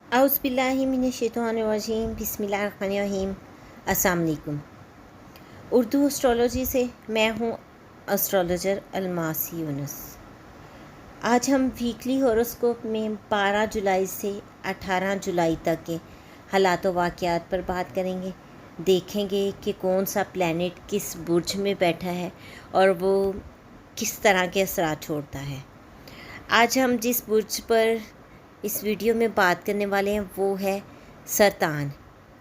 औज़ुबिल्लाहिमिनश्शैतानिर्रजीम बिस्मिल्लाहिर्रहमानिर्रहीम। अस्सलाम वालेकुम। उर्दू एस्ट्रोलॉजी से मैं हूँ एस्ट्रोलॉजर अलमासी यूनुस। आज हम वीकली हॉरोस्कोप में 12 जुलाई से 18 जुलाई तक के हालात व वाक़यात पर बात करेंगे। देखेंगे कि कौन सा प्लैनेट किस बुर्ज में बैठा है और वो किस तरह के असरात छोड़ता है। आज हम जिस बुर्ज पर इस वीडियो में बात करने वाले हैं वो है सरतान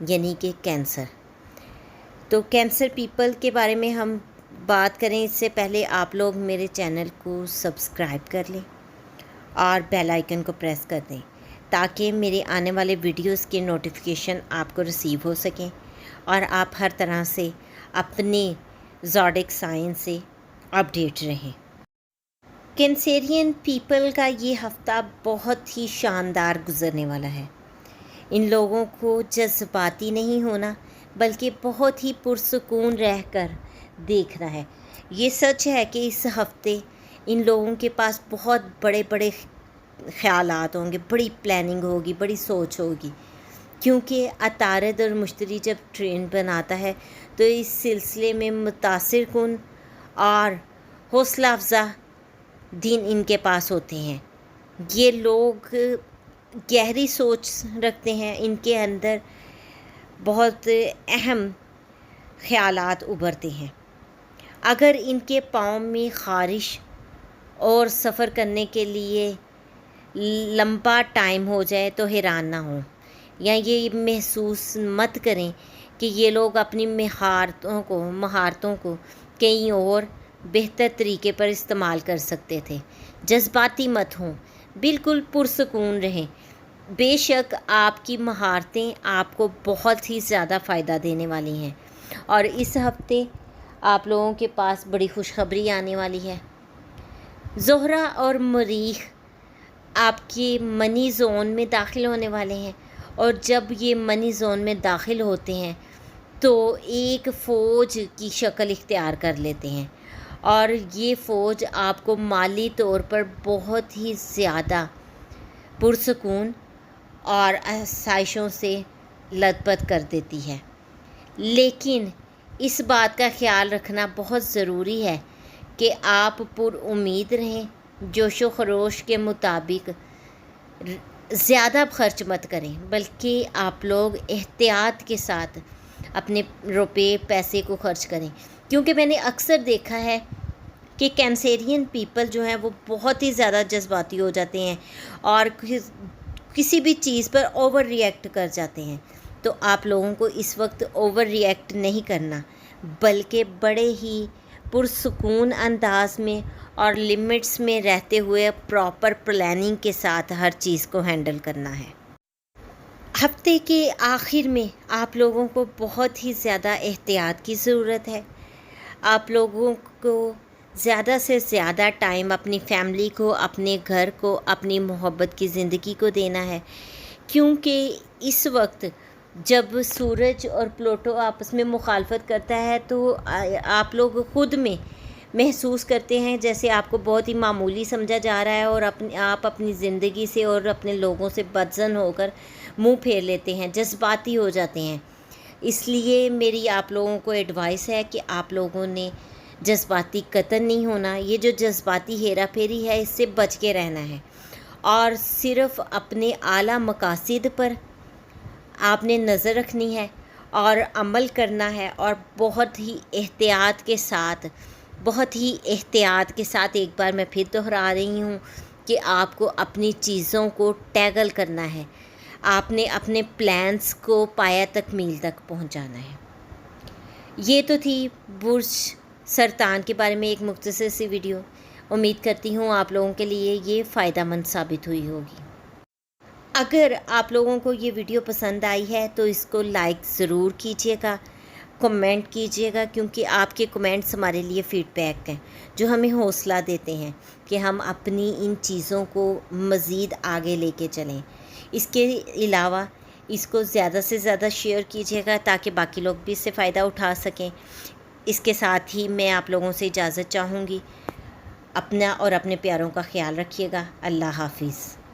यानी कि कैंसर। तो कैंसर पीपल के बारे में हम बात करें इससे पहले आप लोग मेरे चैनल को सब्सक्राइब कर लें और बेल आइकन को प्रेस कर दें ताकि मेरे आने वाले वीडियोस के नोटिफिकेशन आपको रिसीव हो सकें और आप हर तरह से अपने ज़ोडिक साइन से अपडेट रहें। कैंसेरियन पीपल का ये हफ़्ता बहुत ही शानदार गुज़रने वाला है। इन लोगों को जज्बाती नहीं होना बल्कि बहुत ही पुरसुकून रहकर देखना है। ये सच है कि इस हफ़्ते इन लोगों के पास बहुत बड़े बड़े ख़यालात होंगे, बड़ी प्लानिंग होगी, बड़ी सोच होगी, क्योंकि अतारद और मुश्तरी जब ट्रेन बनाता है तो इस सिलसिले में मुतासिर कुन और हौसला अफ़ज़ा दिन इनके पास होते हैं। ये लोग गहरी सोच रखते हैं, इनके अंदर बहुत अहम ख़यालात उभरते हैं। अगर इनके पाँव में ख़ारिश और सफ़र करने के लिए लंबा टाइम हो जाए तो हैरान ना हो या ये महसूस मत करें कि ये लोग अपनी महारतों को कहीं और बेहतर तरीके पर इस्तेमाल कर सकते थे। जज्बाती मत हों, बिल्कुल पुरसुकून रहें। बेशक आपकी महारतें आपको बहुत ही ज़्यादा फ़ायदा देने वाली हैं और इस हफ़्ते आप लोगों के पास बड़ी खुशखबरी आने वाली है। ज़ोहरा और मरीख आपके मनी ज़ोन में दाखिल होने वाले हैं और जब ये मनी ज़ोन में दाखिल होते हैं तो एक फ़ौज की शक्ल इख्तियार कर लेते हैं और ये फ़ौज आपको माली तौर पर बहुत ही ज़्यादा पुरसुकून और आसाइशों से लथपथ कर देती है। लेकिन इस बात का ख़याल रखना बहुत ज़रूरी है कि आप पुरुम्मीद रहें, जोशो खरोश के मुताबिक ज़्यादा खर्च मत करें बल्कि आप लोग एहतियात के साथ अपने रुपए पैसे को खर्च करें, क्योंकि मैंने अक्सर देखा है कि कैंसेरियन पीपल जो हैं वो बहुत ही ज़्यादा जज्बाती हो जाते हैं और किसी भी चीज़ पर ओवर रिएक्ट कर जाते हैं। तो आप लोगों को इस वक्त ओवर रिएक्ट नहीं करना बल्कि बड़े ही पुरसुकून अंदाज में और लिमिट्स में रहते हुए प्रॉपर प्लानिंग के साथ हर चीज़ को हैंडल करना है। हफ्ते के आखिर में आप लोगों को बहुत ही ज़्यादा एहतियात की ज़रूरत है। आप लोगों को ज़्यादा से ज़्यादा टाइम अपनी फैमिली को, अपने घर को, अपनी मोहब्बत की ज़िंदगी को देना है, क्योंकि इस वक्त जब सूरज और प्लूटो आपस में मुखालफत करता है तो आप लोग ख़ुद में महसूस करते हैं जैसे आपको बहुत ही मामूली समझा जा रहा है और आप अपनी ज़िंदगी से और अपने लोगों से बदज़न होकर मुंह फेर लेते हैं, जज्बाती हो जाते हैं। इसलिए मेरी आप लोगों को एडवाइस है कि आप लोगों ने जज्बाती कतन नहीं होना। ये जो जज्बाती हेरा फेरी है इससे बच के रहना है और सिर्फ़ अपने आला मकासद पर आपने नज़र रखनी है और अमल करना है और बहुत ही एहतियात के साथ एक बार मैं फिर दोहरा रही हूँ कि आपको अपनी चीज़ों को टैगल करना है। आपने अपने प्लान्स को पाया तकमील तक पहुँचाना है। ये तो थी बुर्ज सरतान के बारे में एक मुख्तसर सी वीडियो। उम्मीद करती हूँ आप लोगों के लिए ये फ़ायदेमंद साबित हुई होगी। अगर आप लोगों को ये वीडियो पसंद आई है तो इसको लाइक ज़रूर कीजिएगा, कमेंट कीजिएगा, क्योंकि आपके कमेंट्स हमारे लिए फ़ीडबैक हैं जो हमें हौसला देते हैं कि हम अपनी इन चीज़ों को मज़ीद आगे लेके चलें। इसके अलावा इसको ज़्यादा से ज़्यादा शेयर कीजिएगा ताकि बाकी लोग भी इससे फ़ायदा उठा सकें। इसके साथ ही मैं आप लोगों से इजाज़त चाहूँगी। अपना और अपने प्यारों का ख्याल रखिएगा। अल्लाह हाफिज़।